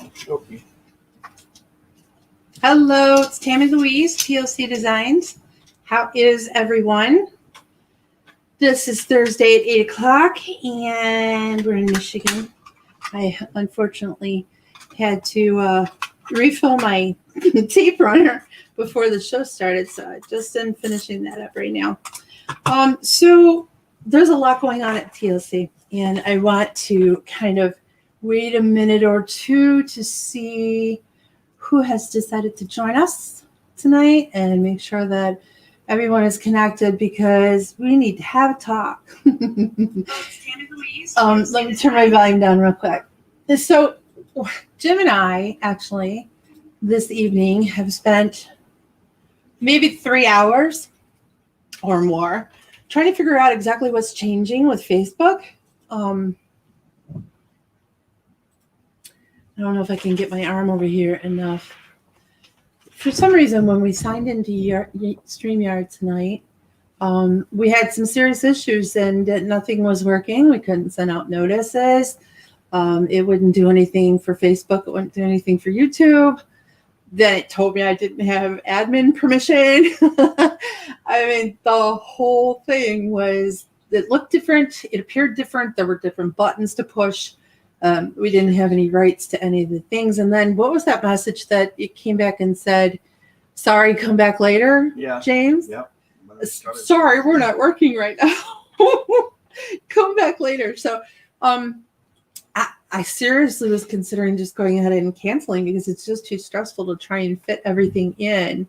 Okay. Hello, it's Tammy Louise, TLC Designs. How is everyone? This is Thursday at 8 o'clock, and we're in Michigan. I unfortunately had to refill my tape runner before the show started, so I just am finishing that up right now. So there's a lot going on at TLC, and I want to kind of wait a minute or two to see who has decided to join us tonight and make sure that everyone is connected because we need to have a talk. Let me turn my volume down real quick. So Jim and I actually this evening have spent maybe 3 hours or more trying to figure out exactly what's changing with Facebook. I don't know if I can get my arm over here enough. For some reason, when we signed into StreamYard tonight, we had some serious issues and nothing was working. We couldn't send out notices. It wouldn't do anything for Facebook. It wouldn't do anything for YouTube. Then it told me I didn't have admin permission. I mean, the whole thing was, it looked different. It appeared different. There were different buttons to push. We didn't have any rights to any of the things. And then what was that message that it came back and said, sorry, come back later, James? Yep. Sorry, we're not working right now. Come back later. So I seriously was considering just going ahead and canceling because it's just too stressful to try and fit everything in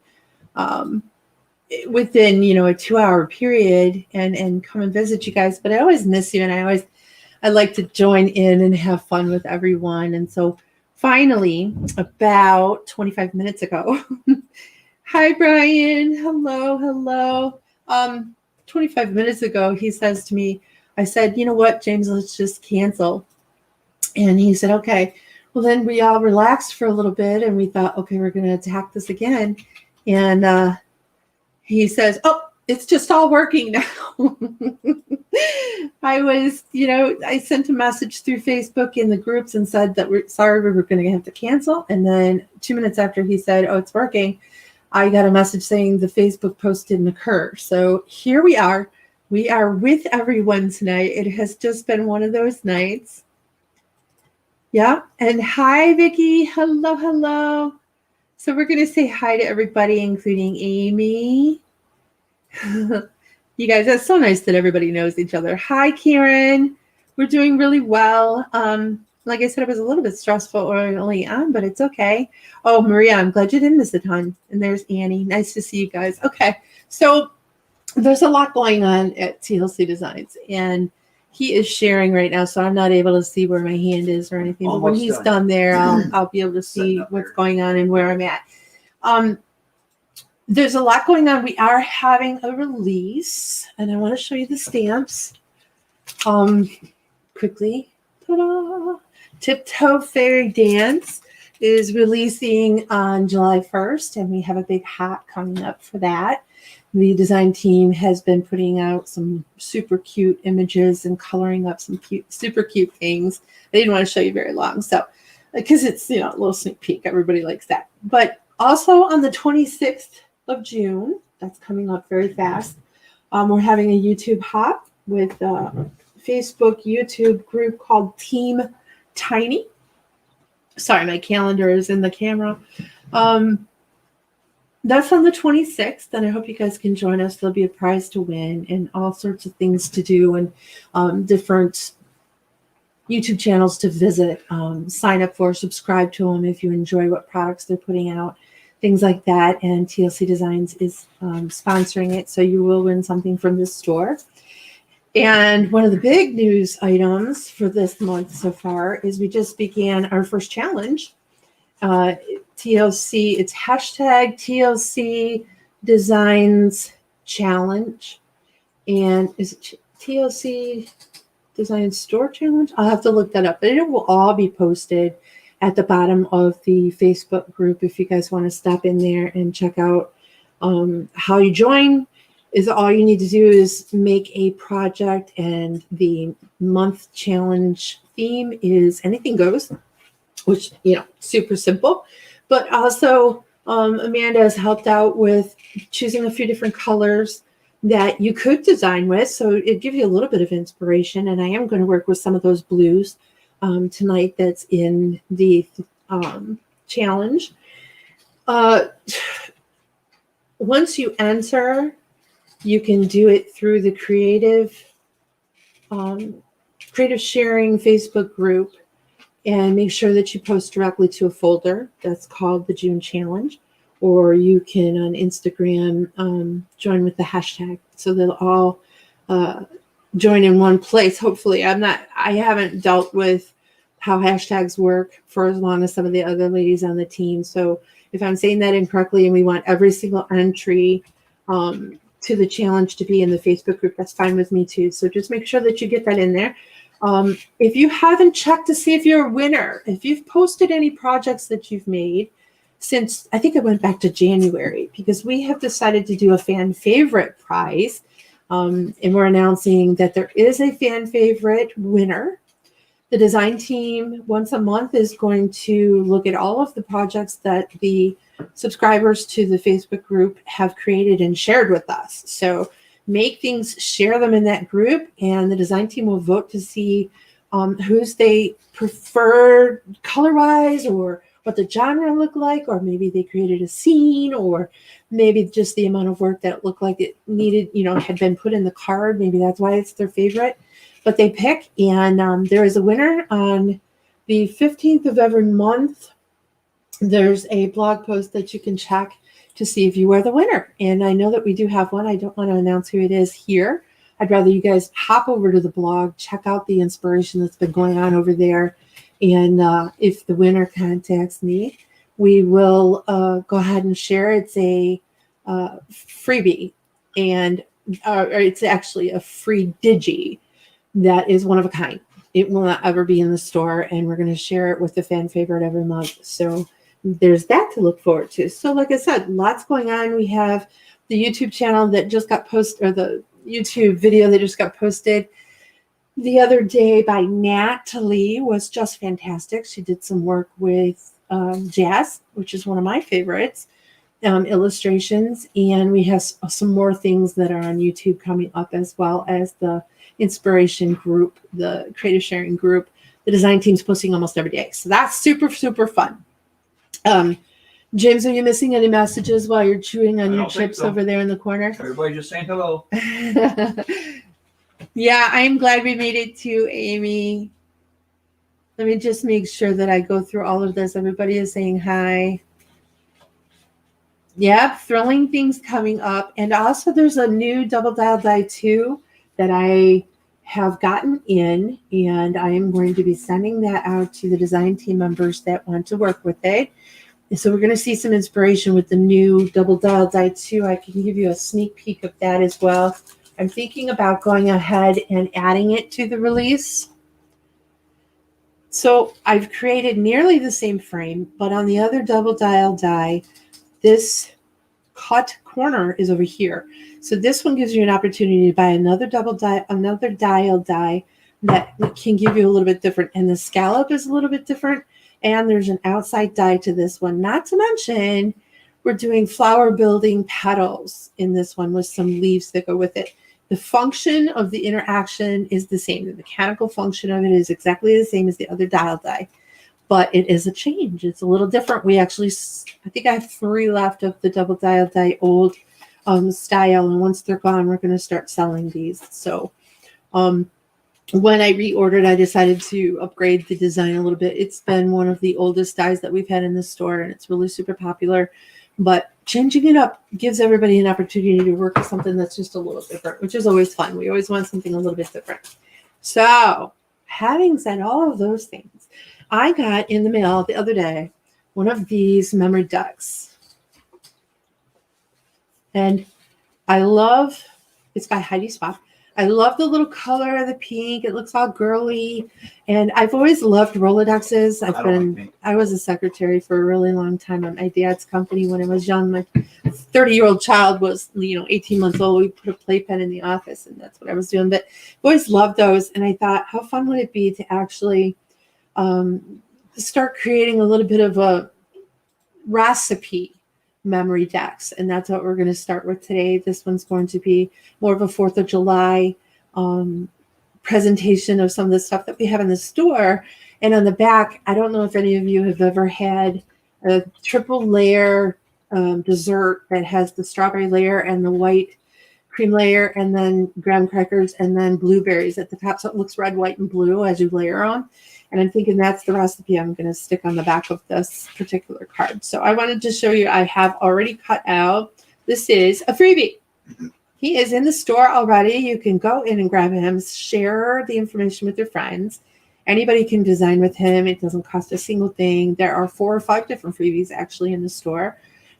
within, a 2-hour period and come and visit you guys. But I always miss you, and I like to join in and have fun with everyone. And so finally, about 25 minutes ago, hi, Brian. Hello. 25 minutes ago, he says to me, I said, you know what, James, let's just cancel. And he said, okay. Well, then we all relaxed for a little bit and we thought, okay, we're going to attack this again. And he says, oh, it's just all working now. I sent a message through Facebook in the groups and said that we're sorry, we were going to have to cancel. And then 2 minutes after he said, oh, it's working, I got a message saying the Facebook post didn't occur. So here we are. We are with everyone tonight. It has just been one of those nights. Yeah. And hi, Vicki. Hello. So we're going to say hi to everybody, including Amy. You guys, that's so nice that everybody knows each other. Hi, Karen. We're doing really well. Like I said, it was a little bit stressful early on, but it's okay. Oh, Maria, I'm glad you didn't miss a ton. And there's Annie. Nice to see you guys. Okay, so there's a lot going on at TLC Designs, and he is sharing right now, so I'm not able to see where my hand is or anything. But when he's done there, I'll be able to see what's going on and where I'm at. There's a lot going on. We are having a release, and I want to show you the stamps quickly. Ta-da! Tiptoe Fairy Dance is releasing on July 1st, and we have a big hat coming up for that. The design team has been putting out some super cute images and coloring up some super cute things. I didn't want to show you very long, so because it's a little sneak peek. Everybody likes that. But also on the 26th of June, that's coming up very fast. We're having a YouTube hop with a Facebook YouTube group called Team Tiny. Sorry, my calendar is in the camera. That's on the 26th, and I hope you guys can join us. There'll be a prize to win and all sorts of things to do and different YouTube channels to visit. Sign up for, subscribe to them if you enjoy what products they're putting out, things like that. And TLC Designs is sponsoring it, so you will win something from this store. And one of the big news items for this month so far is we just began our first challenge. TLC, it's hashtag TLC Designs Challenge. And is it TLC Design Store Challenge? I'll have to look that up. But it will all be posted at the bottom of the Facebook group if you guys want to stop in there and check out how you join. Is all you need to do is make a project, and the month challenge theme is anything goes. which, super simple. But also, Amanda has helped out with choosing a few different colors that you could design with. So it gives you a little bit of inspiration. And I am going to work with some of those blues tonight that's in the challenge. Once you enter, you can do it through the creative sharing Facebook group, and make sure that you post directly to a folder that's called the June Challenge, or you can on Instagram join with the hashtag, so they'll all join in one place. Hopefully, I haven't dealt with how hashtags work for as long as some of the other ladies on the team. So if I'm saying that incorrectly, and we want every single entry to the challenge to be in the Facebook group, that's fine with me too. So just make sure that you get that in there. If you haven't checked to see if you're a winner, if you've posted any projects that you've made since, I think it went back to January, because we have decided to do a fan favorite prize. And we're announcing that there is a fan favorite winner. The design team once a month is going to look at all of the projects that the subscribers to the Facebook group have created and shared with us. So make things, share them in that group, and the design team will vote to see whose they prefer color-wise, or what the genre looked like, or maybe they created a scene, or maybe just the amount of work that looked like it needed, had been put in the card. Maybe that's why it's their favorite. But they pick, and there is a winner on the 15th of every month. There's a blog post that you can check to see if you are the winner. And I know that we do have one. I don't want to announce who it is here. I'd rather you guys hop over to the blog, check out the inspiration that's been going on over there. And if the winner contacts me, we will go ahead and share. It's a freebie, and it's actually a free digi that is one of a kind. It will not ever be in the store, and we're going to share it with the fan favorite every month. So there's that to look forward to. So like I said, lots going on. We have the YouTube channel that just got posted, or the YouTube video that just got posted the other day by Natalie, was just fantastic. She did some work with Jazz, which is one of my favorites, illustrations. And we have some more things that are on YouTube coming up, as well as the inspiration group, the creative sharing group. The design team's posting almost every day. So that's super, super fun. James, are you missing any messages while you're chewing on your chips over there in the corner? Everybody just saying hello. Yeah, I'm glad we made it to Amy. Let me just make sure that I go through all of this. Everybody is saying hi. Yep, thrilling things coming up. And also there's a new Double Dial Die 2 that I have gotten in, and I am going to be sending that out to the design team members that want to work with it. And so we're going to see some inspiration with the new Double Dial Die 2. I can give you a sneak peek of that as well. I'm thinking about going ahead and adding it to the release. So I've created nearly the same frame, but on the other Double Dial die, this cut corner is over here. So this one gives you an opportunity to buy another dial die that can give you a little bit different. And the scallop is a little bit different. And there's an outside die to this one. Not to mention, we're doing flower building petals in this one with some leaves that go with it. The function of the interaction is the same. The mechanical function of it is exactly the same as the other dial die, but it is a change. It's a little different. We actually, I think I have 3 left of the Double Dial Die old style, and once they're gone, we're going to start selling these. So when I reordered, I decided to upgrade the design a little bit. It's been one of the oldest dies that we've had in the store, and it's really super popular. But changing it up gives everybody an opportunity to work with something that's just a little different, which is always fun. We always want something a little bit different. So having said all of those things, I got in the mail the other day one of these Memory Dex. And I love, it's by Heidi Swap. I love the little color of the pink. It looks all girly. And I've always loved Rolodexes. I was a secretary for a really long time at my dad's company when I was young. My 30-year-old child was, 18 months old. We put a playpen in the office, and that's what I was doing. But I've always loved those. And I thought, how fun would it be to actually start creating a little bit of a recipe Memory Dex, and that's what we're going to start with today. This one's going to be more of a 4th of July presentation of some of the stuff that we have in the store. And on the back, I don't know if any of you have ever had a triple layer dessert that has the strawberry layer and the white cream layer and then graham crackers and then blueberries at the top, so it looks red, white, and blue as you layer them. And I'm thinking that's the recipe I'm going to stick on the back of this particular card. So I wanted to show you, I have already cut out. This is a freebie. He is in the store already. You can go in and grab him, share the information with your friends. Anybody can design with him. It doesn't cost a single thing. There are 4 or 5 different freebies actually in the store.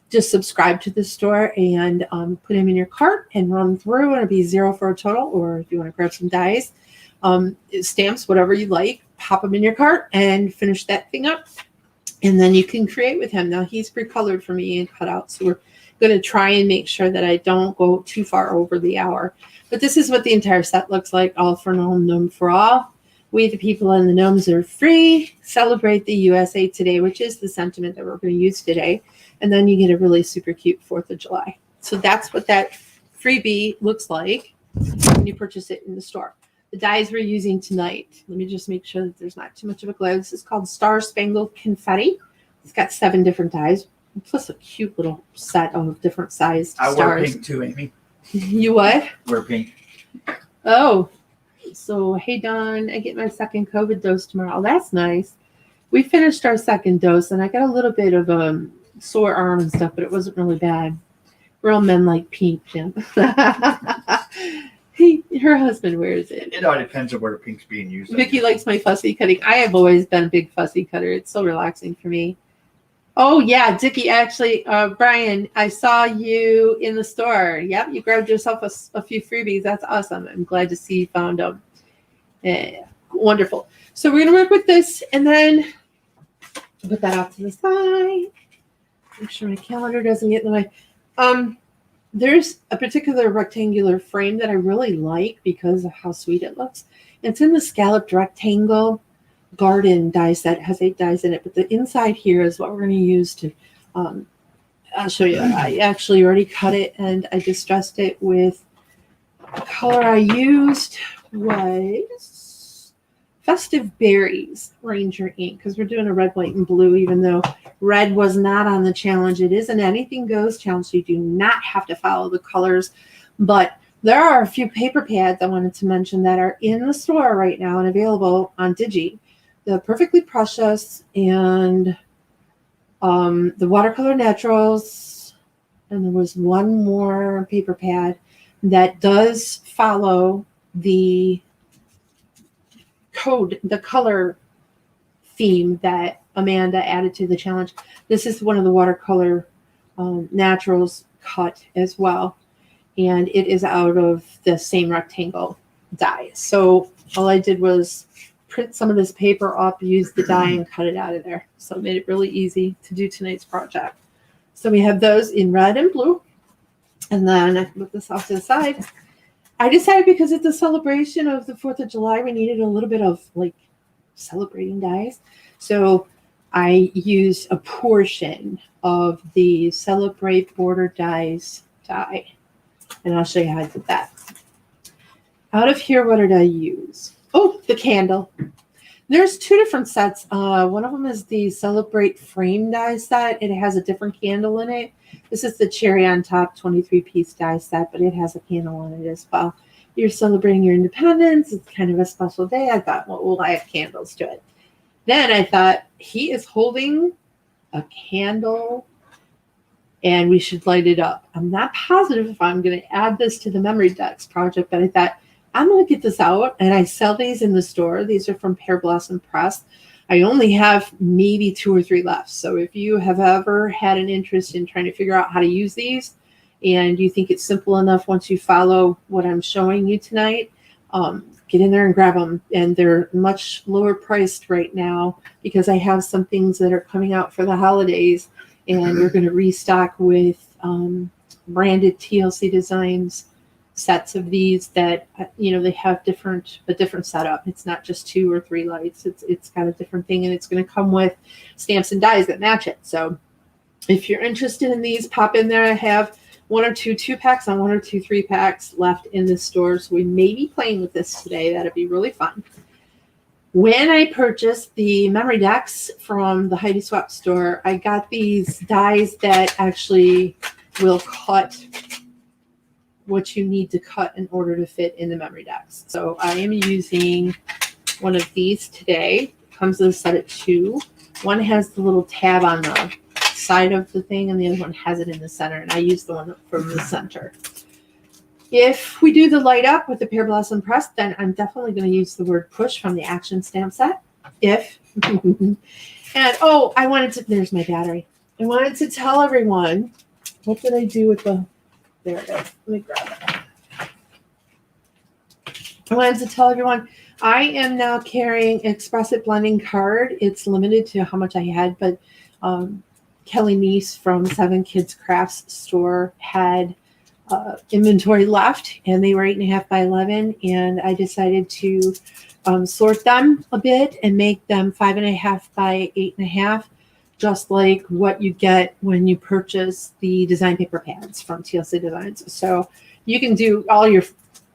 Just subscribe to the store and put him in your cart and run through, and it'll be $0 for a total. Or if you want to grab some dies, stamps, whatever you like, pop them in your cart and finish that thing up. And then you can create with him. Now he's pre-colored for me and cut out, so we're going to try and make sure that I don't go too far over the hour. But this is what the entire set looks like. All for gnome, gnome for all. We the people and the gnomes are free. Celebrate the USA today, which is the sentiment that we're going to use today. And then you get a really super cute 4th of July. So that's what that freebie looks like when you purchase it in the store. The dies we're using tonight, let me just make sure that there's not too much of a glare. This is called Star Spangled Confetti. It's got 7 different dies, plus a cute little set of different sized stars. I wear pink too, Amy. You what? Wear pink. Oh, so hey Don, I get my 2nd COVID dose tomorrow. That's nice. We finished our 2nd dose, and I got a little bit of a sore arm and stuff, but it wasn't really bad. Real men like pink, Jim. Her husband wears it. It all depends on where the pink's being used. Vicky likes my fussy cutting. I have always been a big fussy cutter. It's so relaxing for me. Oh, yeah, Dickie, actually, Brian, I saw you in the store. Yep, you grabbed yourself a few freebies. That's awesome. I'm glad to see you found them. Yeah, wonderful. So we're going to work with this, and then put that off to the side. Make sure my calendar doesn't get in the way. There's a particular rectangular frame that I really like because of how sweet it looks. It's in the scalloped rectangle garden die set. It has 8 dies in it, but the inside here is what we're going to use to, I'll show you. I actually already cut it, and I distressed it with the color I used was Festive Berries Ranger ink, because we're doing a red, white, and blue, even though red was not on the challenge. It is an anything goes challenge, so you do not have to follow the colors. But there are a few paper pads I wanted to mention that are in the store right now and available on Digi. The Perfectly Precious and the Watercolor Naturals, and there was one more paper pad that does follow the code, the color theme that Amanda added to the challenge. This is one of the Watercolor Naturals cut as well, and it is out of the same rectangle die. So all I did was print some of this paper up, use the die, and cut it out of there. So it made it really easy to do tonight's project. So we have those in red and blue, and then I can put this off to the side. I decided because it's a celebration of the 4th of July, we needed a little bit of like celebrating dies. So I used a portion of the Celebrate Border Dies die. And I'll show you how I did that. Out of here, what did I use? Oh, the candle. There's 2 different sets. One of them is the Celebrate Frame die set. It has a different candle in it. This is the cherry on top 23-piece die set, but it has a candle on it as well. You're celebrating your independence. It's kind of a special day. I thought, well, we'll add candles to it. Then I thought, he is holding a candle, and we should light it up. I'm not positive if I'm going to add this to the Memory Dex project, but I thought, I'm going to get this out, and I sell these in the store. These are from Pear Blossom Press. I only have maybe 2 or 3 left. So if you have ever had an interest in trying to figure out how to use these, and you think it's simple enough once you follow what I'm showing you tonight, get in there and grab them. And they're much lower priced right now because I have some things that are coming out for the holidays, and we're going to restock with branded TLC Designs sets of these that, they have a different setup. It's not just 2 or 3 lights. It's got a different thing, and it's going to come with stamps and dies that match it. So if you're interested in these, pop in there. I have 1 or 2 2-packs and 1 or 2 3-packs left in the store. So we may be playing with this today. That'd be really fun. When I purchased the Memory Dex from the Heidi Swap store, I got these dies that actually will cut what you need to cut in order to fit in the Memory Dex. So I am using one of these today. It comes with a set of 2. One has the little tab on the side of the thing, and the other one has it in the center, and I use the one from the center. If we do the light up with the Pear Blossom Press, then I'm definitely going to use the word push from the action stamp set. And there's my battery. I wanted to tell everyone, what did I do with there it is. Let me grab it. I wanted to tell everyone, I am now carrying Express It blending card. It's limited to how much I had, but Kelly Neese from 7 Kids Crafts store had inventory left, and they were 8.5 by 11, and I decided to sort them a bit and make them 5.5 by 8.5, just like what you get when you purchase the design paper pads from TLC Designs. So you can do all your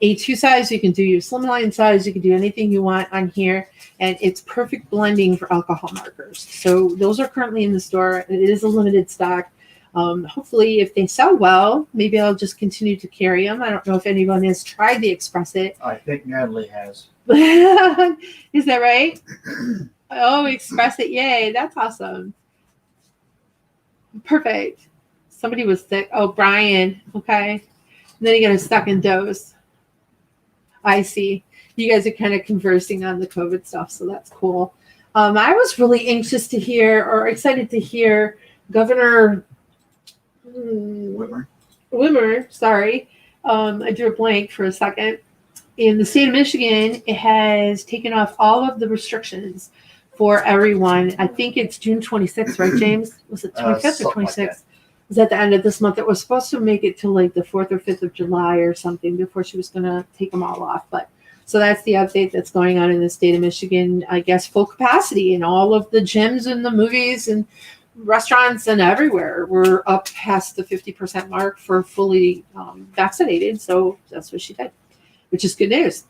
A2 size, you can do your slimline size, you can do anything you want on here, and it's perfect blending for alcohol markers. So those are currently in the store. It is a limited stock. Hopefully, if they sell well, maybe I'll just continue to carry them. I don't know if anyone has tried the Express It. I think Natalie has. Is that right? Oh, Express It. Yay. That's awesome. Perfect. Somebody was sick. Oh, Brian. Okay. And then he got a stuck in dose. I see. You guys are kind of conversing on the COVID stuff, so that's cool. I was really anxious to hear, or excited to hear, Governor Wimmer, sorry. I drew a blank for a second. In the state of Michigan, it has taken off all of the restrictions for everyone. I think it's June 26th, right, James? Was it 25th or 26th? Like, was at the end of this month. It was supposed to make it to like the 4th or 5th of July or something before she was going to take them all off. But so that's the update that's going on in the state of Michigan. I guess full capacity in all of the gyms and the movies and restaurants and everywhere. We're up past the 50% mark for fully vaccinated. So that's what she did, which is good news.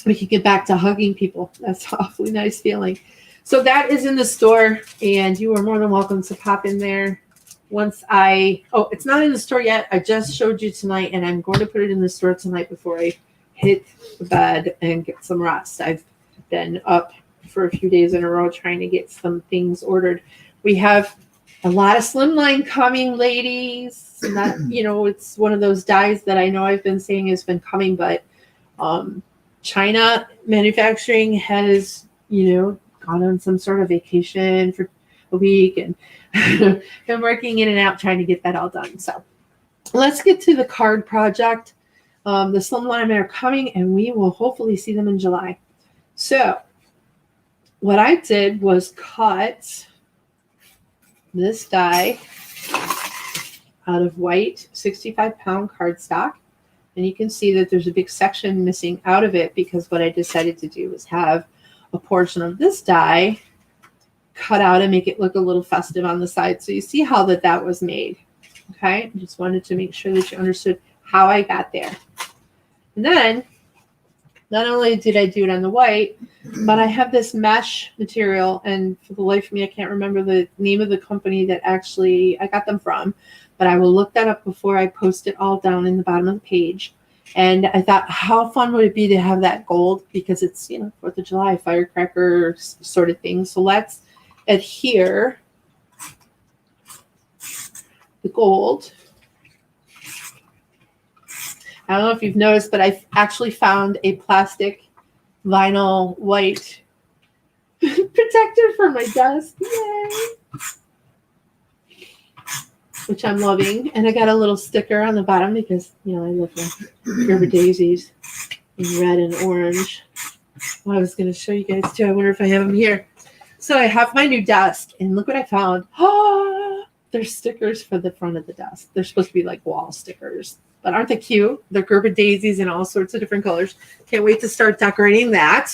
We can get back to hugging people. That's an awfully nice feeling. So that is in the store, and you are more than welcome to pop in there. It's not in the store yet. I just showed you tonight, and I'm going to put it in the store tonight before I hit the bed and get some rest. I've been up for a few days in a row trying to get some things ordered. We have a lot of slimline coming, ladies. And that, it's one of those dies that I know I've been saying has been coming, but China manufacturing has, gone on some sort of vacation for a week and been working in and out trying to get that all done. So let's get to the card project. The slimline are coming, and we will hopefully see them in July. So what I did was cut this die out of white 65-pound cardstock. And you can see that there's a big section missing out of it because what I decided to do was have a portion of this die cut out and make it look a little festive on the side. So you see how that was made. Okay, I just wanted to make sure that you understood how I got there. And then not only did I do it on the white, but I have this mesh material, and for the life of me, I can't remember the name of the company that actually I got them from, but I will look that up before I post it all down in the bottom of the page. And I thought, how fun would it be to have that gold? Because it's, 4th of July, firecracker sort of thing. So let's adhere the gold. I don't know if you've noticed, but I actually found a plastic vinyl white protector for my desk. Yay! Which I'm loving. And I got a little sticker on the bottom because, I love my River Daisies in red and orange. Well, I was going to show you guys too. I wonder if I have them here. So I have my new desk, and look what I found. Oh, there's stickers for the front of the desk. They're supposed to be like wall stickers, But aren't they cute? They're Gerber daisies in all sorts of different colors. Can't wait to start decorating that.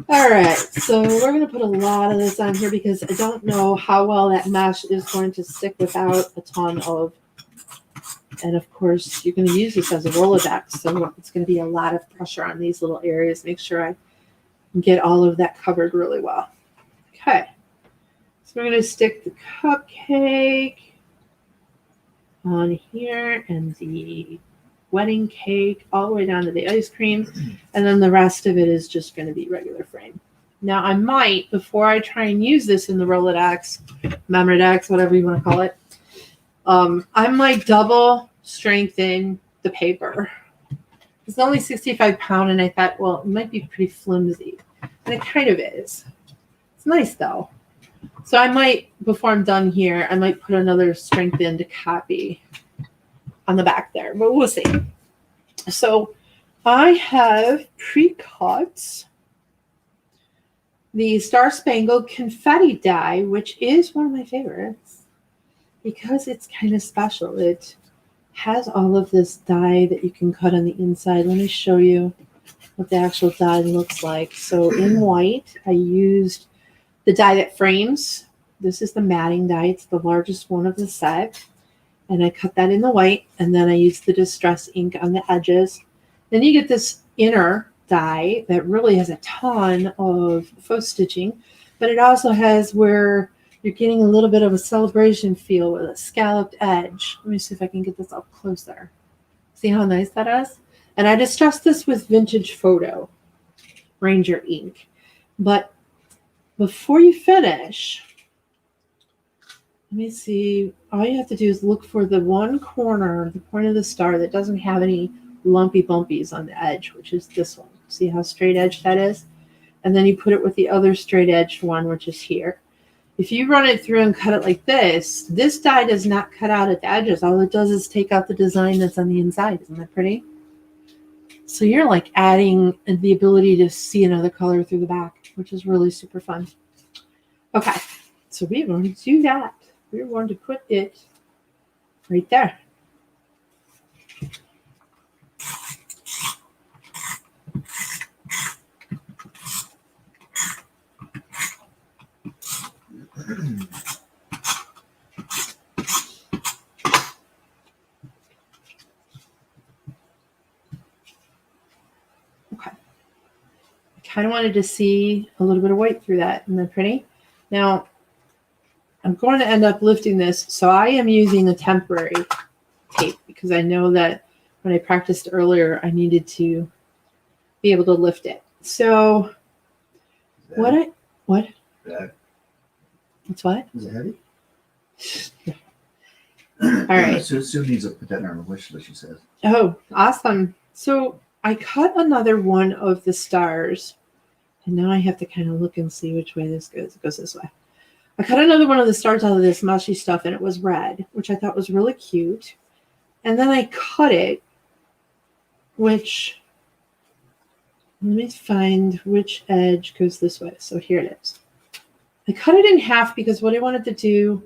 All right, so we're going to put a lot of this on here because I don't know how well that mesh is going to stick without a ton of, and of course, you're going to use this as a Rolodex, so it's going to be a lot of pressure on these little areas. Make sure I get all of that covered really well. Okay, so we're going to stick the cupcake on here and the wedding cake all the way down to the ice cream, and then the rest of it is just going to be regular frame. Now I might, before I try and use this in the Rolodex, Memory Dex, whatever you want to call it, I might double strengthen the paper. It's only 65 pounds, and I thought, well, it might be pretty flimsy, and it kind of is. It's nice though. So I might, before I'm done here, I might put another strengthened copy on the back there, but we'll see. So I have pre-cut the Star Spangled Confetti Die, which is one of my favorites because it's kind of special. It has all of this die that you can cut on the inside. Let me show you what the actual die looks like. So in white, I used the die that frames. This is the matting die. It's the largest one of the set. And I cut that in the white, and then I used the distress ink on the edges. Then you get this inner die that really has a ton of faux stitching, but it also has where you're getting a little bit of a celebration feel with a scalloped edge. Let me see if I can get this up closer. See how nice that is? And I distressed this with Vintage Photo Ranger ink. But before you finish, let me see. All you have to do is look for the one corner, the point of the star that doesn't have any lumpy bumpies on the edge, which is this one. See how straight edge that is? And then you put it with the other straight edged one, which is here. If you run it through and cut it like this die does not cut out at the edges. All it does is take out the design that's on the inside. Isn't that pretty? So you're like adding the ability to see another color through the back, which is really super fun. Okay, so we're going to do that. We're going to put it right there. Okay. I kind of wanted to see a little bit of white through that. Isn't that pretty? Now, I'm going to end up lifting this, so I am using a temporary tape because I know that when I practiced earlier, I needed to be able to lift it. So, what? It's what? Is it heavy? All right. Sue needs to put that on her wish list, she says. Oh, awesome. So I cut another one of the stars, and now I have to kind of look and see which way this goes. It goes this way. I cut another one of the stars out of this mushy stuff, and it was red, which I thought was really cute. And then I cut it, which, let me find which edge goes this way. So here it is. I cut it in half because what I wanted to do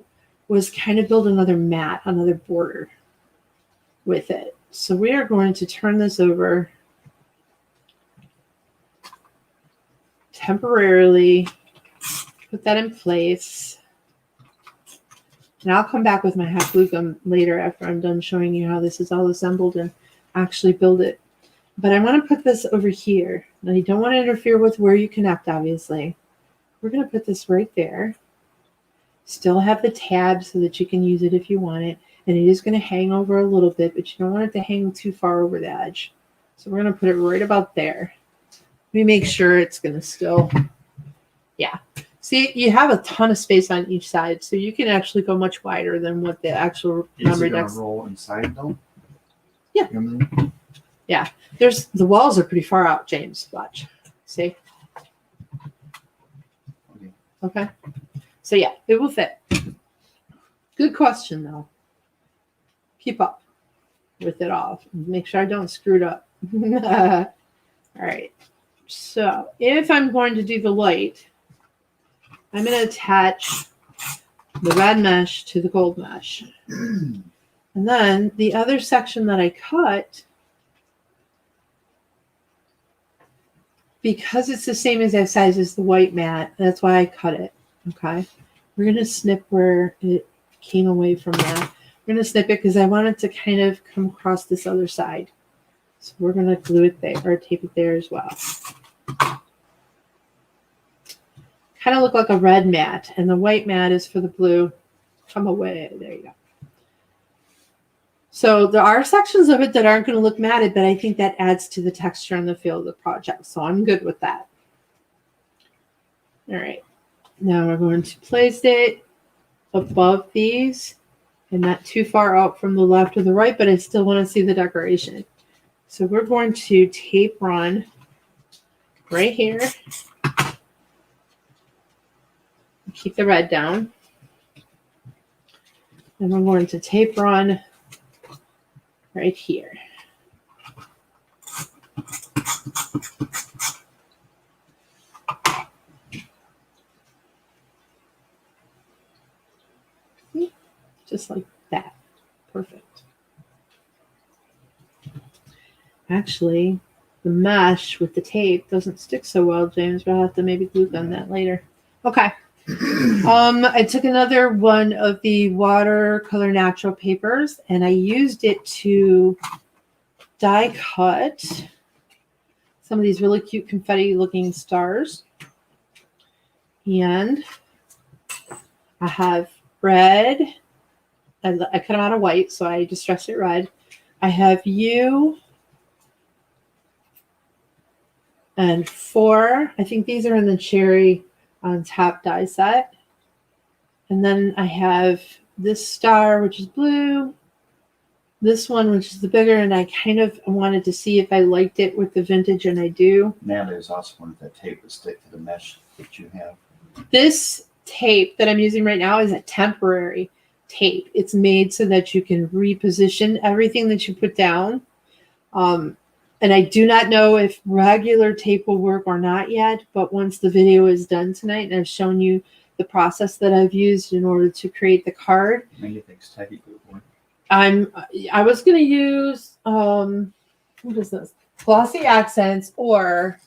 was kind of build another mat, another border with it. So we are going to turn this over temporarily, put that in place. And I'll come back with my hot glue gun later after I'm done showing you how this is all assembled and actually build it. But I want to put this over here. Now you don't want to interfere with where you connect, obviously. We're going to put this right there. Still have the tab so that you can use it if you want it. And it is going to hang over a little bit, but you don't want it to hang too far over the edge. So we're going to put it right about there. Let me make sure it's going to still, yeah. See, you have a ton of space on each side, so you can actually go much wider than what the actual Memory Dex. Is it going to roll inside, though? Yeah. Yeah. The walls are pretty far out, James. Watch. See? Okay. So, yeah, it will fit. Good question, though. Keep up with it all. Make sure I don't screw it up. All right. So, if I'm going to do the light, I'm going to attach the red mesh to the gold mesh. And then the other section that I cut, because it's the same exact size as the white mat, that's why I cut it. Okay. We're going to snip where it came away from that. We're going to snip it because I want it to kind of come across this other side. So we're going to glue it there or tape it there as well. Kind of look like a red mat, and the white mat is for the blue. Come away. There you go. So there are sections of it that aren't going to look matted, but I think that adds to the texture and the feel of the project. So I'm good with that. All right. Now we're going to place it above these and not too far out from the left or the right, but I still want to see the decoration. So we're going to tape run right here. Keep the red down. And we're going to tape run right here. Just like that. Perfect. Actually, the mesh with the tape doesn't stick so well, James, but I'll have to maybe glue gun that later. Okay. I took another one of the watercolor natural papers and I used it to die cut some of these really cute confetti looking stars. And I have red. I cut them out of white, so I distressed it red. I have you and 4. I think these are in the cherry on top die set. And then I have this star, which is blue. This one, which is the bigger, and I kind of wanted to see if I liked it with the vintage, and I do. Natalie was also wanted that tape would stick to the mesh that you have. This tape that I'm using right now is a temporary tape. It's made so that you can reposition everything that you put down. And I do not know if regular tape will work or not yet, but once the video is done tonight and I've shown you the process that I've used in order to create the card. Maybe things tacky glue for. I was going to use, what is this? Glossy Accents or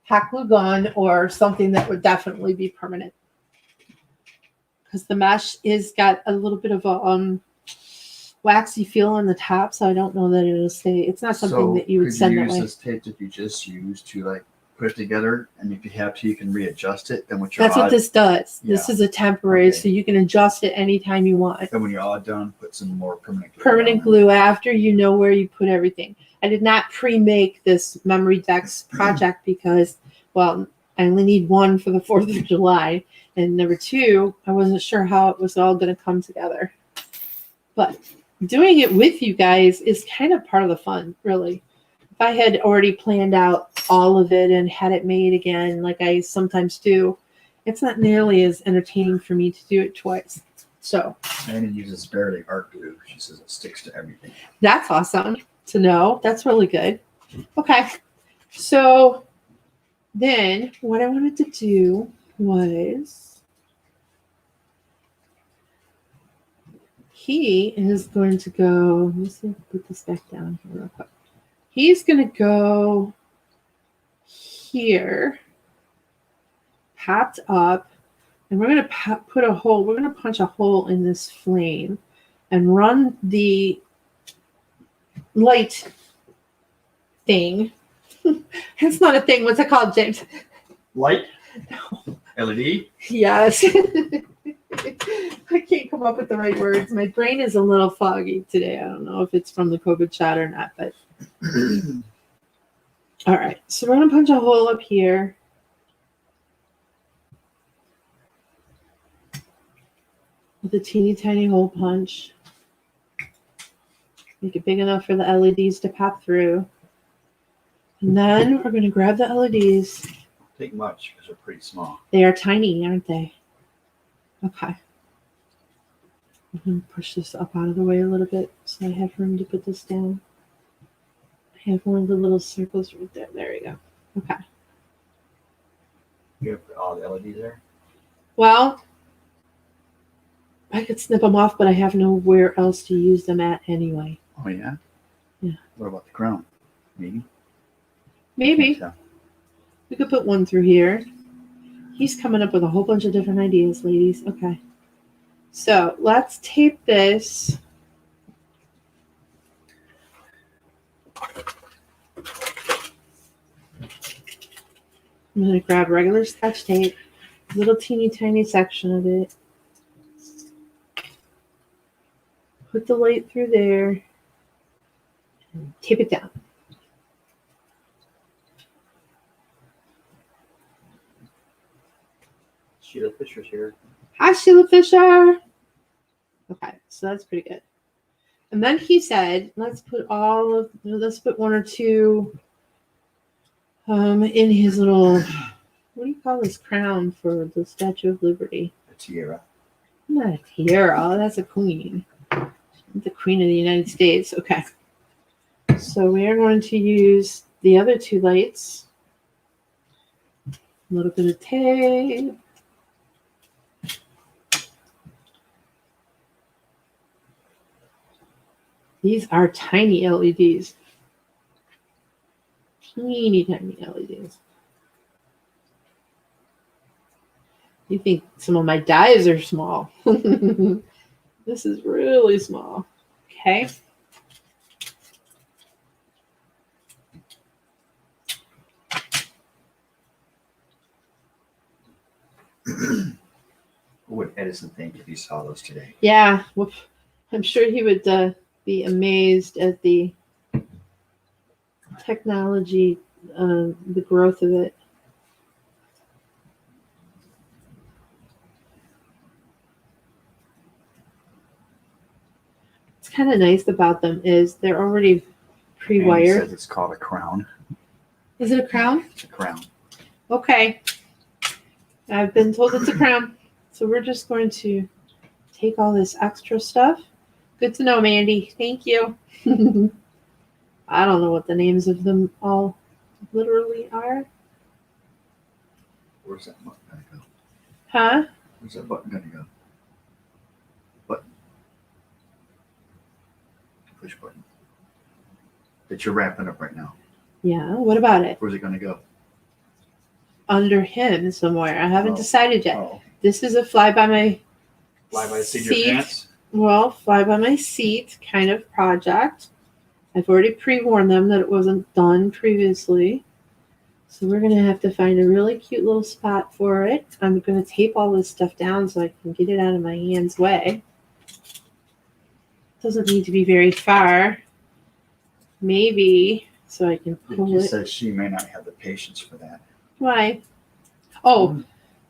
Hack Glue Gun or something that would definitely be permanent. Because the mesh is got a little bit of a waxy feel on the top, so I don't know that it'll stay. It's not something that you would send that way. So could you use this tape that you just used to like put it together, and if you have to, you can readjust it. And what you're That's what this does. Yeah. This is a temporary, Okay. so you can adjust it anytime you want. And when you're all done, put some more permanent glue. Permanent glue after you know where you put everything. I did not pre-make this Memory Dex project because, well, I only need one for the 4th of July. And number 2, I wasn't sure how it was all going to come together. But doing it with you guys is kind of part of the fun, really. If I had already planned out all of it and had it made again, like I sometimes do, it's not nearly as entertaining for me to do it twice. So, and it uses barely art glue. She says it sticks to everything. That's awesome to know. That's really good. Okay. So then what I wanted to do was he is going to go, let me see if I put this back down here real quick. He's going to go here, popped up, and we're going to put a hole, we're going to punch a hole in this flame and run the light thing. It's not a thing. What's it called, James? Light? No. LED? Yes. I can't come up with the right words. My brain is a little foggy today. I don't know if it's from the COVID shot or not, but all right. So we're going to punch a hole up here. With a teeny tiny hole punch. Make it big enough for the LEDs to pop through. And then we're going to grab the LEDs. Take much because they're pretty small. They are tiny, aren't they? Okay. I'm going to push this up out of the way a little bit so I have room to put this down. I have one of the little circles right there. There we go. Okay. You have all the LEDs there? Well, I could snip them off, but I have nowhere else to use them at anyway. Oh, yeah? Yeah. What about the crown? Maybe? Maybe. Can't We could put one through here. He's coming up with a whole bunch of different ideas, ladies. Okay. So let's tape this. I'm going to grab regular Scotch tape, little teeny tiny section of it. Put the light through there and tape it down. Sheila Fisher's here. Hi, Sheila Fisher. Okay, so that's pretty good. And then he said, let's put one or two in his little, what do you call this crown for the Statue of Liberty? A tiara. Not a tiara, that's a queen. The Queen of the United States. Okay. So we are going to use the other two lights. A little bit of tape. These are tiny LEDs. Teeny tiny LEDs. You think some of my dies are small. This is really small. Okay. What would Edison think if he saw those today? Yeah, well, I'm sure he would be amazed at the technology, the growth of it. What's kind of nice about them is they're already pre-wired. And he says it's called a crown. Is it a crown? It's a crown. Okay. I've been told it's a crown. So we're just going to take all this extra stuff. Good to know, Mandy. Thank you. I don't know what the names of them all literally are. Where's that button gonna go? Huh? Where's that button gonna go? Button. Push button. That you're wrapping up right now. Yeah. What about it? Where's it gonna go? Under him somewhere. I haven't decided yet. Oh. This is a fly by my Fly by the seat of your pants? Well, fly by my seat kind of project. I've already pre-warned them that it wasn't done previously. So we're going to have to find a really cute little spot for it. I'm going to tape all this stuff down so I can get it out of my hand's way. Doesn't need to be very far. Maybe so I can It pull just it. says she may not have the patience for that. Why? Oh,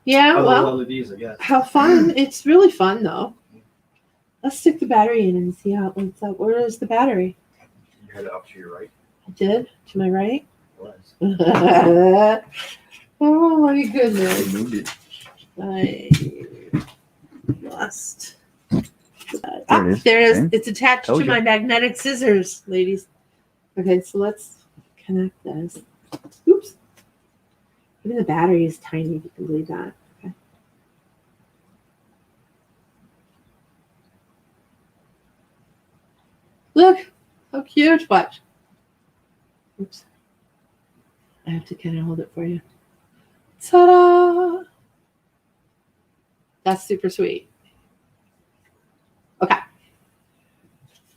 yeah, Other well, LEDs, I guess. how fun. It's really fun, though. Let's stick the battery in and see how it lights up. Where is the battery? You had it up to your right. I did? To my right? It was. Oh, my goodness. They moved it. I lost. There it is. There it is. Okay. It's attached Told to you. my magnetic scissors, ladies. Okay, so let's connect this. Oops. Even the battery is tiny, if you can believe that. Okay. Look, how cute. Watch. Oops. I have to kind of hold it for you. Ta-da! That's super sweet. Okay.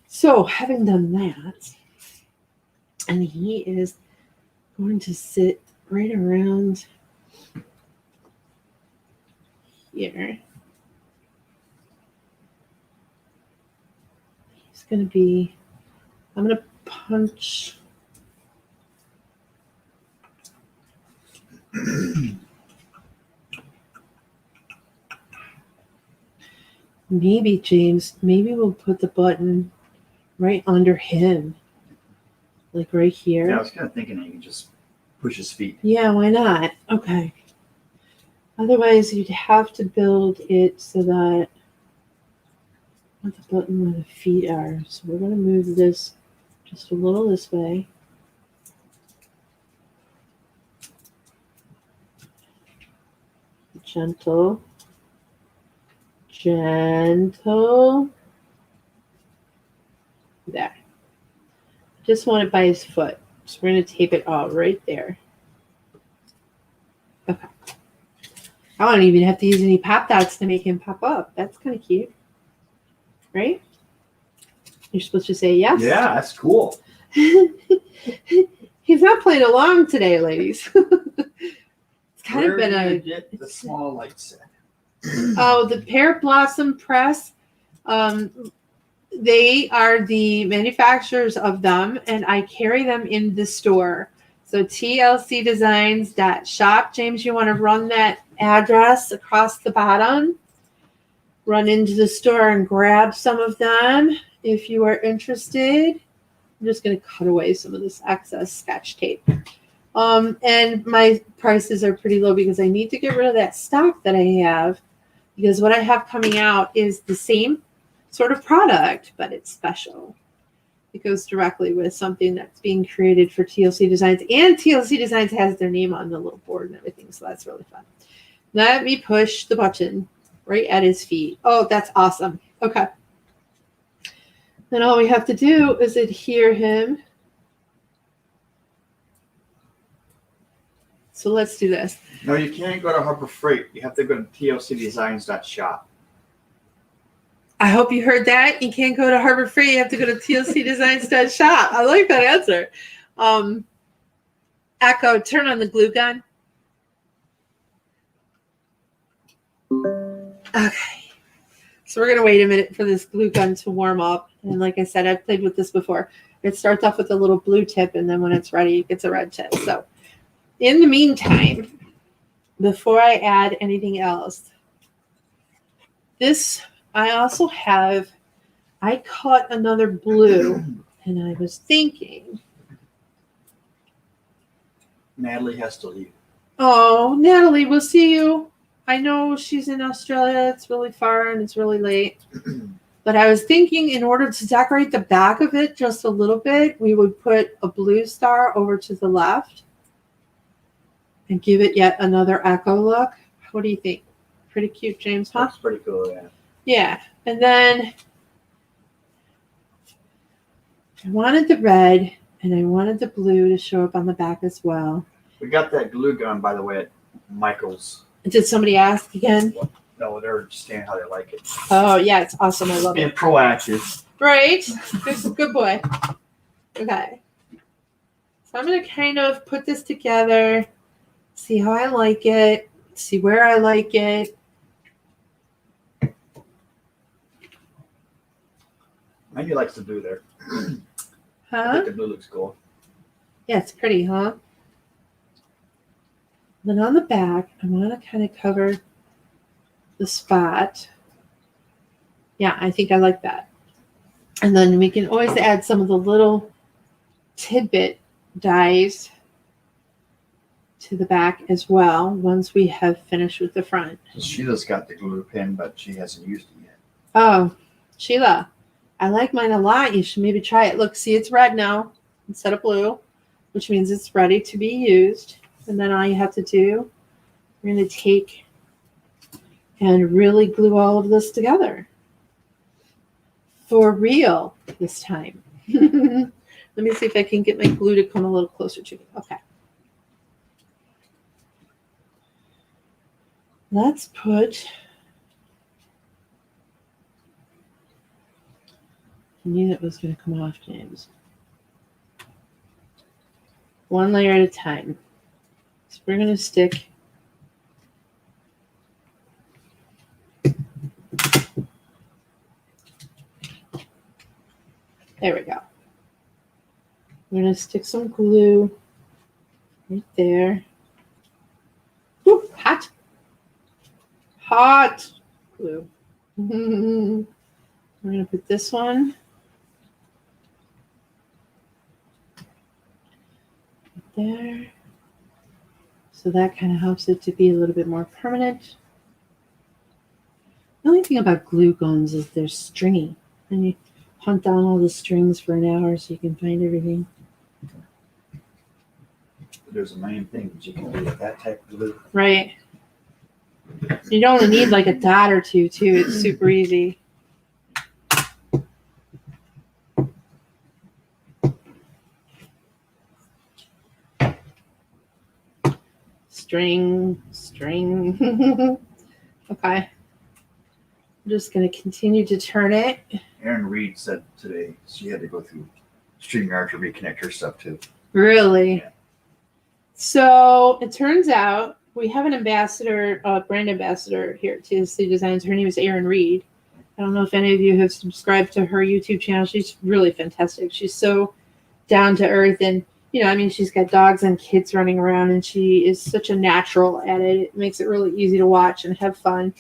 So, having done that, and he is going to sit right around here. He's going to be, I'm going to punch. Maybe, James, maybe we'll put the button right under him. Like right here. Yeah, I was kind of thinking that you could just push his feet. Yeah, why not? Okay. Otherwise, you'd have to build it so that the button where the feet are. So we're going to move this just a little this way. Gentle. gentle. There. Just want it by his foot. So we're going to tape it all right there. Okay. I don't even have to use any pop dots to make him pop up. That's kind of cute. Right? You're supposed to say yes? Yeah, that's cool. He's not playing along today, ladies. It's kind of been Where did you get the small light set? Oh, the Pear Blossom Press. They are the manufacturers of them, and I carry them in the store. So TLC Designs .shop. James, you want to run that address across the bottom? Run into the store and grab some of them if you are interested. I'm just going to cut away some of this excess Scotch tape. And my prices are pretty low because I need to get rid of that stock that I have, because what I have coming out is the same sort of product, but it's special. It goes directly with something that's being created for TLC Designs, and TLC Designs has their name on the little board and everything, so that's really fun. Let me push the button right at his feet. Oh, that's awesome. Okay. Then all we have to do is adhere him. So let's do this. No, you can't go to Harbor Freight. You have to go to tlcdesigns.shop. I hope you heard that. You can't go to Harbor Freight. You have to go to tlcdesigns.shop. I like that answer. Echo, turn on the glue gun. Okay. So we're going to wait a minute for this glue gun to warm up. And like I said, I've played with this before. It starts off with a little blue tip, and then when it's ready, it gets a red tip. So in the meantime, before I add anything else, this I also have, I caught another blue, and I was thinking. Natalie has to leave. Oh, Natalie, we'll see you. I know she's in Australia. It's really far and it's really late. But I was thinking, in order to decorate the back of it just a little bit, we would put a blue star over to the left and give it yet another echo look. What do you think? Pretty cute, James, huh? That's pretty cool, yeah. Yeah. And then I wanted the red and I wanted the blue to show up on the back as well. We got that glue gun, by the way, at Michael's. Did somebody ask again? No, they're just saying how they like it. Oh, yeah, it's awesome. I love Being it. proactive. Right? Good boy. Okay. So I'm going to kind of put this together, see how I like it, see where I like it. Maggie likes the blue there. I Huh? think the blue looks cool. Yeah, it's pretty, huh? Then on the back, I want to kind of cover the spot. Yeah, I think I like that. And then we can always add some of the little tidbit dies to the back as well once we have finished with the front. Sheila's got the glue pen, but she hasn't used it yet. Oh, Sheila, I like mine a lot. You should maybe try it. Look, see, it's red now instead of blue, which means it's ready to be used. And then all you have to do, we're going to take and really glue all of this together. For real this time. Let me see if I can get my glue to come a little closer to me. Okay. Let's put, I knew that was going to come off, James. One layer at a time. So we're going to stick there we go. We're going to stick some glue right there. Woo, hot. Hot glue. We're going to put this one right there. So that kind of helps it to be a little bit more permanent. The only thing about glue guns is they're stringy. And you hunt down all the strings for an hour so you can find everything. There's a million things you can do with that type of glue. Right. You only need like a dot or two, too. It's super easy. String. Okay. I'm just going to continue to turn it. Erin Reed said today she had to go through StreamYard to reconnect her stuff too. Really? Yeah. So it turns out we have an ambassador, a brand ambassador here at TLC Designs. Her name is Erin Reed. I don't know if any of you have subscribed to her YouTube channel. She's really fantastic. She's so down to earth, and she's got dogs and kids running around, and she is such a natural at it. It makes it really easy to watch and have fun.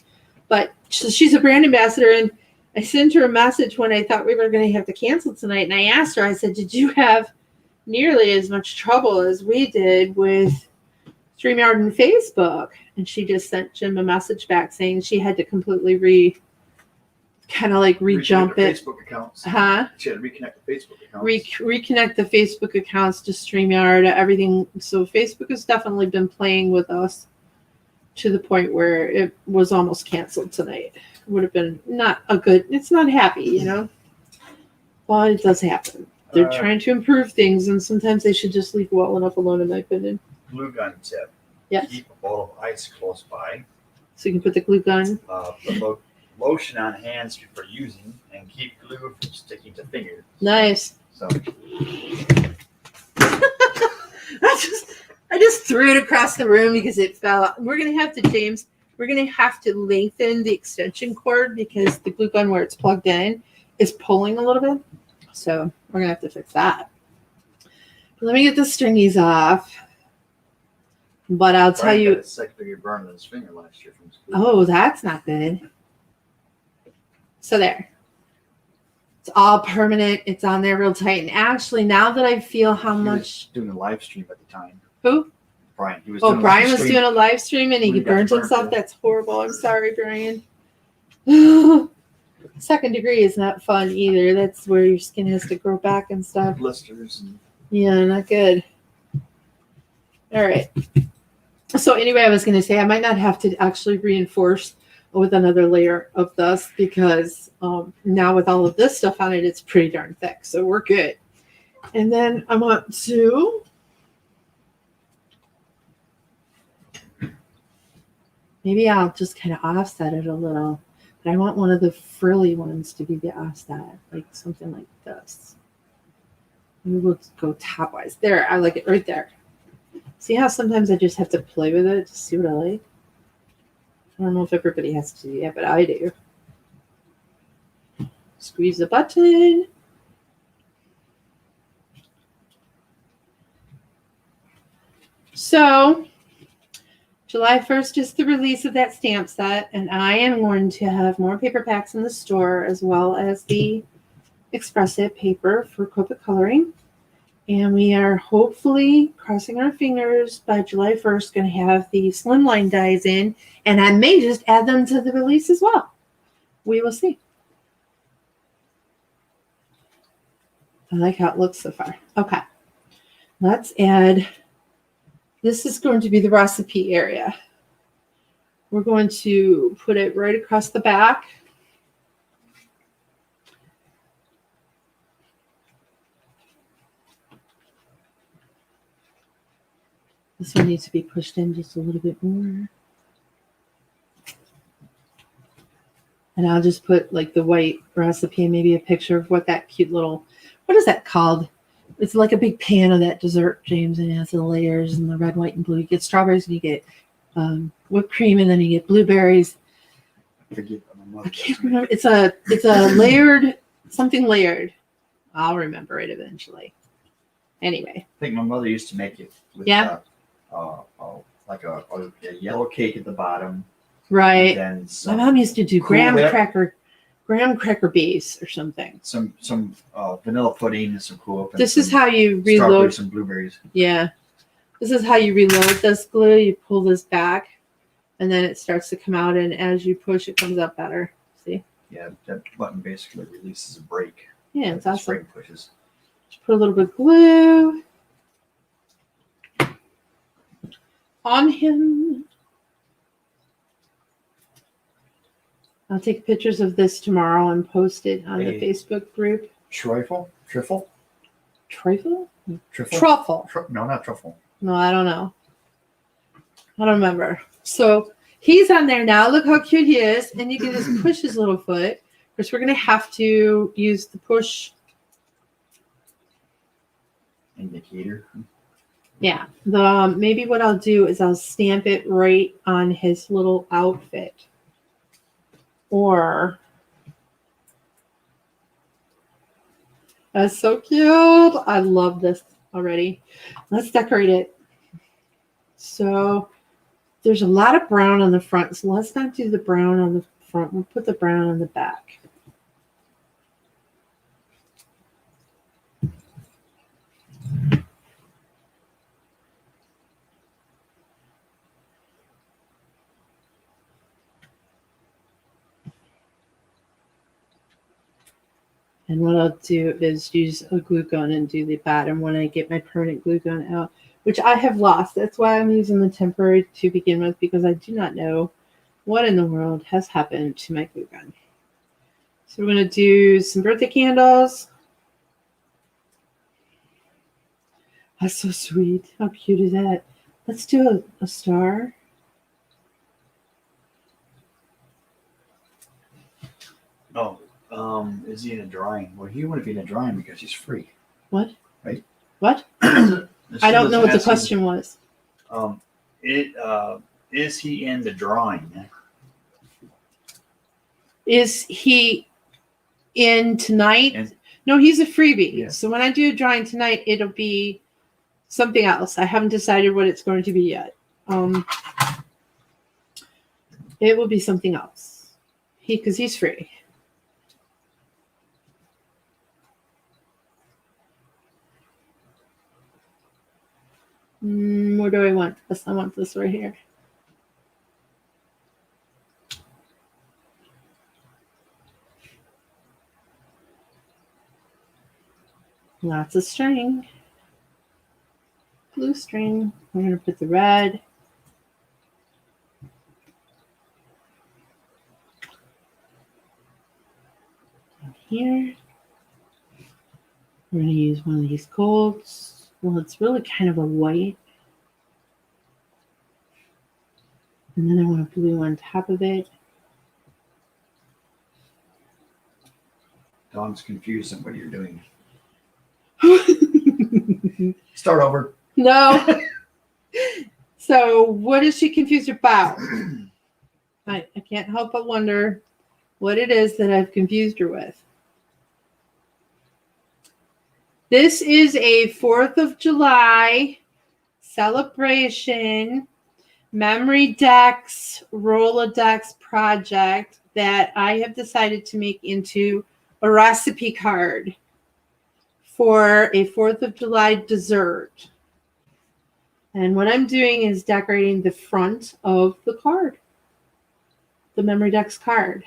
But she's a brand ambassador, and I sent her a message when I thought we were going to have to cancel tonight, and I asked her, I said, did you have nearly as much trouble as we did with StreamYard and Facebook? And she just sent Jim a message back saying she had to completely rejump it. Facebook accounts. Huh? She had to reconnect the Facebook accounts. Reconnect the Facebook accounts to StreamYard, everything. So Facebook has definitely been playing with us to the point where it was almost canceled tonight. It would have been it's not happy, Well, it does happen. They're trying to improve things, and sometimes they should just leave well enough alone, in my opinion. Glue gun tip. Yes. Keep a bottle of ice close by. So you can put the glue gun. Put lotion on hands before using, and keep glue from sticking to fingers. Nice. So I just threw it across the room because it fell out. We're gonna have to lengthen the extension cord because the glue gun where it's plugged in is pulling a little bit. So we're gonna have to fix that. But let me get the stringies off. But I'll tell you. Got a second degree burn on his finger last year from school. Oh, that's not good. So there. It's all permanent. It's on there real tight. And actually, now that I feel how much. Was doing a live stream at the time. Who? Brian. He was. Brian was doing a live stream and he burned himself. That's horrible. I'm sorry, Brian. Second degree is not fun either. That's where your skin has to grow back and stuff. Blisters. Yeah, not good. All right. So anyway, I was going to say I might not have to actually reinforce with another layer of dust because now with all of this stuff on it, it's pretty darn thick. So we're good. And then I want to maybe I'll just kind of offset it a little. But I want one of the frilly ones to be the offset, like something like this. Maybe we'll go top-wise. There, I like it right there. See how sometimes I just have to play with it to see what I like? I don't know if everybody has to do that, but I do. Squeeze the button. So, July 1st is the release of that stamp set, and I am going to have more paper packs in the store as well as the Express-It paper for Copic coloring. And we are hopefully, crossing our fingers, by July 1st, going to have the slimline dies in. And I may just add them to the release as well. We will see. I like how it looks so far. Okay. Let's add, this is going to be the recipe area. We're going to put it right across the back. This one needs to be pushed in just a little bit more. And I'll just put like the white recipe and maybe a picture of what that cute little, what is that called? It's like a big pan of that dessert, James, and it has the layers and the red, white, and blue. You get strawberries and you get whipped cream and then you get blueberries. I can't remember. It's a layered, something layered. I'll remember it eventually. Anyway. I think my mother used to make it with like a yellow cake at the bottom. Right. And then my mom used to do graham Whip. cracker base or something. Some vanilla pudding and some Cool Whip. This is how you reload. Some blueberries. Yeah. This is how you reload this glue. You pull this back and then it starts to come out, and as you push it comes up better. See? Yeah, that button basically releases a brake. Yeah, it's awesome. Spring pushes. Just put a little bit of glue on him. I'll take pictures of this tomorrow and post it on the A Facebook group. Trifle? Trifle? Trifle? Trifle? Truffle. No, not truffle. No, I don't know. I don't remember. So he's on there now. Look how cute he is. And you can just push his little foot. Of course, we're going to have to use the push. Indicator. Yeah. Maybe what I'll do is I'll stamp it right on his little outfit. Or that's so cute. I love this already. Let's decorate it. So there's a lot of brown on the front, so let's not do the brown on the front. We'll put the brown on the back. And what I'll do is use a glue gun and do the bottom when I get my permanent glue gun out, which I have lost. That's why I'm using the temporary to begin with, because I do not know what in the world has happened to my glue gun. So we're going to do some birthday candles. That's so sweet. How cute is that? Let's do a star. Oh, is he in a drawing? Well, he wouldn't be in a drawing because he's free. What? Right? What? I don't know what the question was. Is he in the drawing? Is he in tonight? No, he's a freebie. Yeah. So when I do a drawing tonight, it'll be something else. I haven't decided what it's going to be yet. It will be something else. Because he's free. Where do I want this? I want this right here. Lots of string. Blue string. We're going to put the red. Down here. We're going to use one of these golds. Well, it's really kind of a white. And then I want a blue on top of it. Dawn's confused on what you're doing. Start over. No. So what is she confused about? I can't help but wonder what it is that I've confused her with. This is a 4th of July celebration Memory Dex Rolodex project that I have decided to make into a recipe card for a 4th of July dessert. And what I'm doing is decorating the front of the card, the Memory Dex card.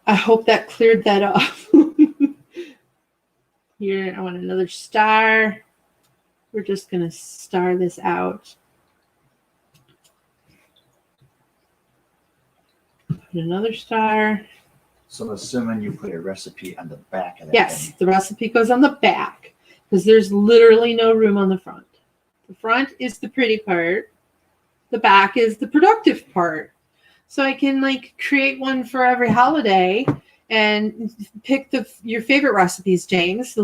I hope that cleared that up. Here, I want another star. We're just going to star this out. Put another star. So I'm assuming you put a recipe on the back of that. Yes, thing. the recipe goes on the back because there's literally no room on the front. The front is the pretty part. The back is the productive part. So I can create one for every holiday and pick your favorite recipes, James.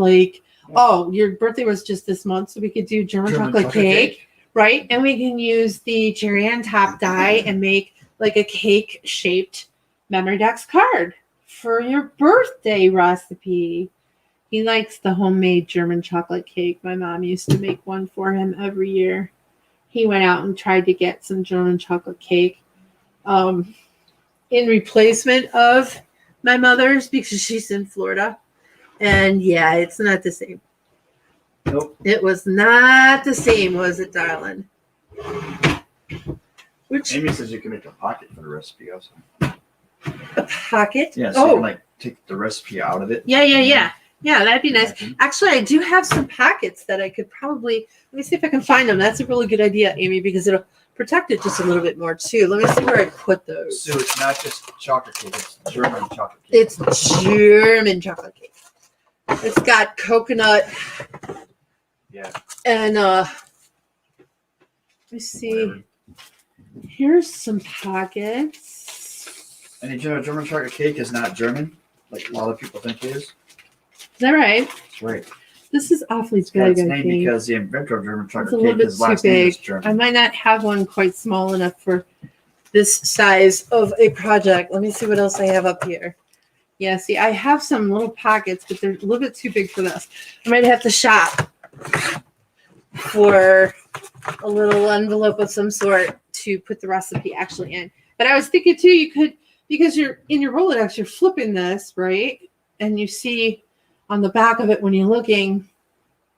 Oh, your birthday was just this month, so we could do German chocolate cake, right? And we can use the cherry on top die and make a cake-shaped Memory Dex card for your birthday recipe. He likes the homemade German chocolate cake. My mom used to make one for him every year. He went out and tried to get some German chocolate cake in replacement of my mother's because she's in Florida. And yeah, it's not the same. Nope. It was not the same, was it, darling? Amy says you can make a pocket for the recipe also. A pocket? Yeah, so you can take the recipe out of it. Yeah. Yeah, that'd be nice. Actually, I do have some pockets that I could probably, let me see if I can find them. That's a really good idea, Amy, because it'll protect it just a little bit more too. Let me see where I put those. So it's not just chocolate cake, it's German chocolate cake. It's German chocolate cake. It's got coconut. Yeah. And let me see. Whatever. Here's some packets. And you know, German chocolate cake is not German, like a lot of people think it is. Is that right? That's right. This is awfully It's got big, its I name think. because the inventor of German It's a chocolate little cake, bit his too last name is big. German. I might not have one quite small enough for this size of a project. Let me see what else I have up here. Yeah, see, I have some little pockets, but they're a little bit too big for this. I might have to shop for a little envelope of some sort to put the recipe actually in. But I was thinking too, you could, because you're in your Rolodex, you're flipping this, right? And you see on the back of it when you're looking,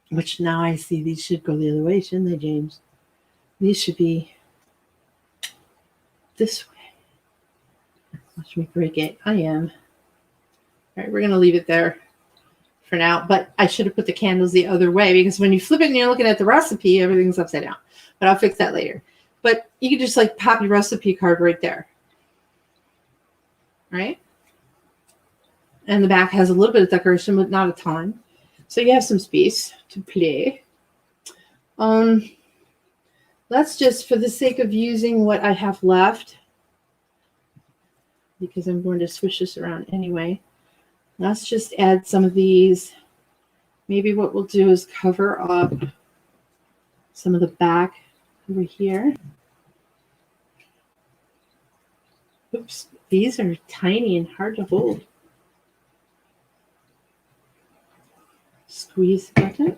which now I see these should go the other way, shouldn't they, James? These should be this way. Watch me break it. I am. All right, we're going to leave it there for now. But I should have put the candles the other way because when you flip it and you're looking at the recipe, everything's upside down. But I'll fix that later. But you can just like pop your recipe card right there. Right? And the back has a little bit of decoration, but not a ton. So you have some space to play. Let's just, for the sake of using what I have left, because I'm going to switch this around anyway, let's just add some of these. Maybe what we'll do is cover up some of the back over here. Oops, these are tiny and hard to hold. Squeeze the button.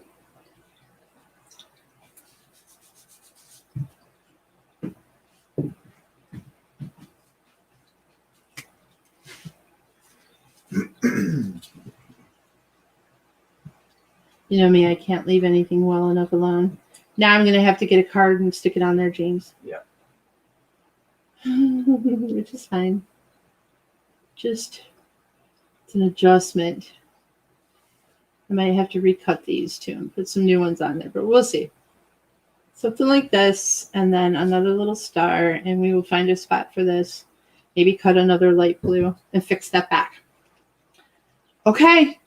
You know me, I can't leave anything well enough alone. Now I'm going to have to get a card and stick it on there, James. Yeah. Which is fine. Just, it's an adjustment. I might have to recut these too and put some new ones on there, but we'll see. Something like this, and then another little star, and we will find a spot for this. Maybe cut another light blue and fix that back. Okay.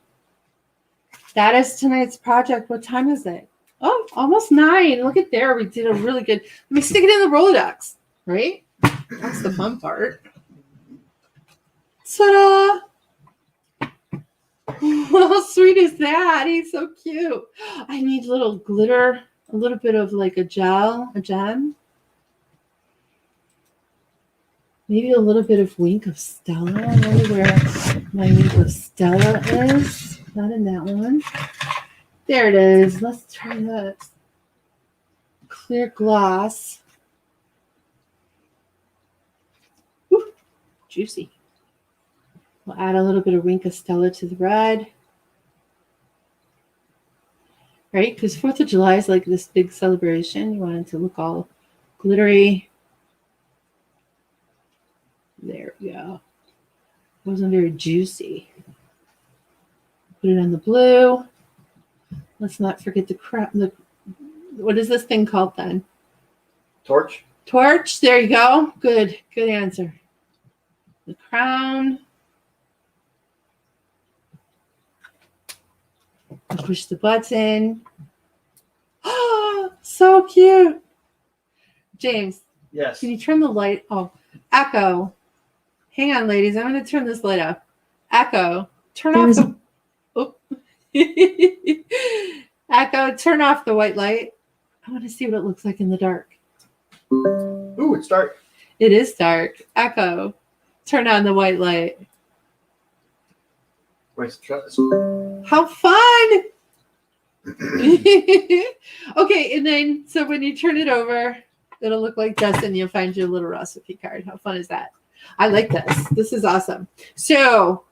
That is tonight's project. What time is it? Oh, almost 9. Look at there. We did a really good. Let me stick it in the Rolodex, right? That's the fun part. Ta-da! How sweet is that? He's so cute. I need little glitter, a little bit of like a gem. Maybe a little bit of Wink of Stella. I wonder where my Wink of Stella is. Not in that one. There it is. Let's try that. Clear gloss. Woo, juicy. We'll add a little bit of Wink of Stella to the red. Right? Because 4th of July is like this big celebration. You want it to look all glittery. There we go. Wasn't very juicy. Put it on the blue. Let's not forget the what is this thing called then? Torch? Torch. There you go. Good answer. The crown. Push the button. Oh, so cute. James, Yes. can you turn the light? Oh, Echo. Hang on, ladies. I'm going to turn this light up. Echo, turn off the. Oh. Echo, turn off the white light. I want to see what it looks like in the dark. Ooh, it's dark. It is dark. Echo, turn on the white light. Wait, try this. How fun! Okay, and then so when you turn it over, it'll look like this, and you'll find your little recipe card. How fun is that? I like this. This is awesome. So,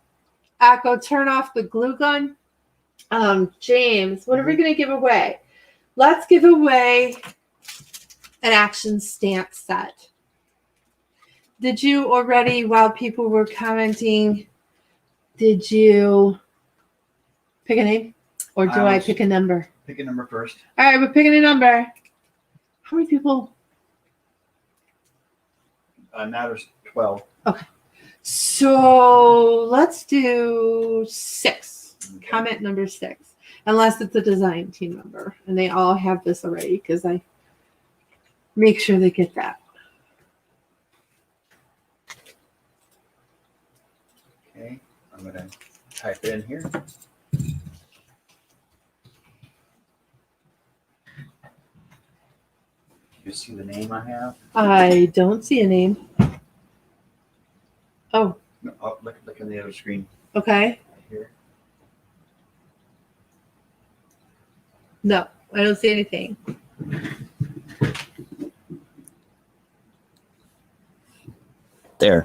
Echo, turn off the glue gun. James, what are we going to give away? Let's give away an action stamp set. Did you already, while people were commenting, did you pick a name? Or do I pick a number? Pick a number first. All right, we're picking a number. How many people? matters 12. So let's do 6. Okay. Comment number 6. Unless it's a design team member. And they all have this already because I make sure they get that. Okay, I'm going to type it in here. You see the name I have? I don't see a name. Oh, No, oh, look in the other screen okay. right here. No, I don't see anything. There.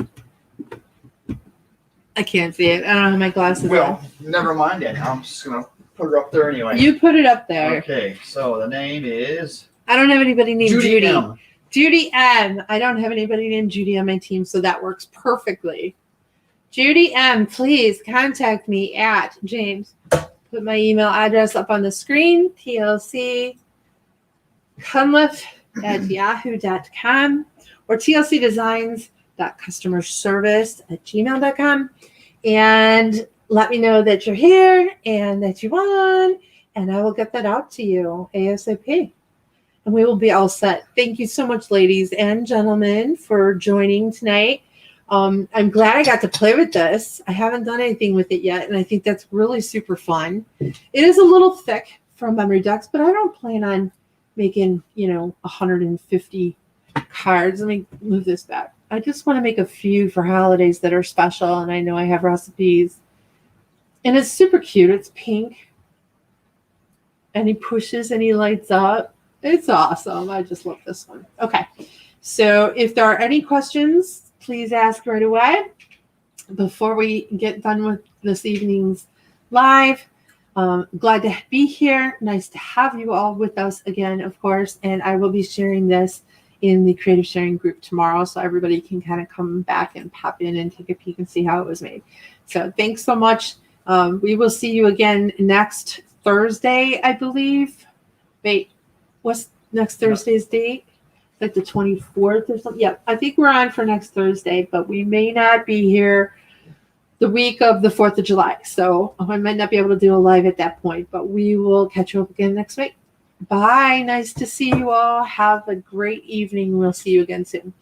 I can't see it. I don't have my glasses Well, never mind then. I'm just going to put her up there anyway. on. You put it up there. Okay, so the name is I don't have anybody named Judy. M. Judy M. I don't have anybody named Judy on my team, so that works perfectly. Judy M., please contact me at James. Put my email address up on the screen, tlccunliffe@yahoo.com or tlcdesigns.customerservice@gmail.com. And let me know that you're here and that you won, and I will get that out to you ASAP. And we will be all set. Thank you so much, ladies and gentlemen, for joining tonight. I'm glad I got to play with this. I haven't done anything with it yet, and I think that's really super fun. It is a little thick for Memory Dex, but I don't plan on making, 150 cards. Let me move this back. I just want to make a few for holidays that are special, and I know I have recipes. And it's super cute. It's pink. And he pushes and he lights up. It's awesome. I just love this one. Okay. So if there are any questions, please ask right away before we get done with this evening's live. Glad to be here. Nice to have you all with us again, of course. And I will be sharing this in the creative sharing group tomorrow, so everybody can kind of come back and pop in and take a peek and see how it was made. So thanks so much. We will see you again next Thursday, I believe. Wait, what's next Thursday's date? Like the 24th or something. Yeah, I think we're on for next Thursday, but we may not be here the week of the 4th of July. So I might not be able to do a live at that point, but we will catch you up again next week. Bye. Nice to see you all. Have a great evening. We'll see you again soon.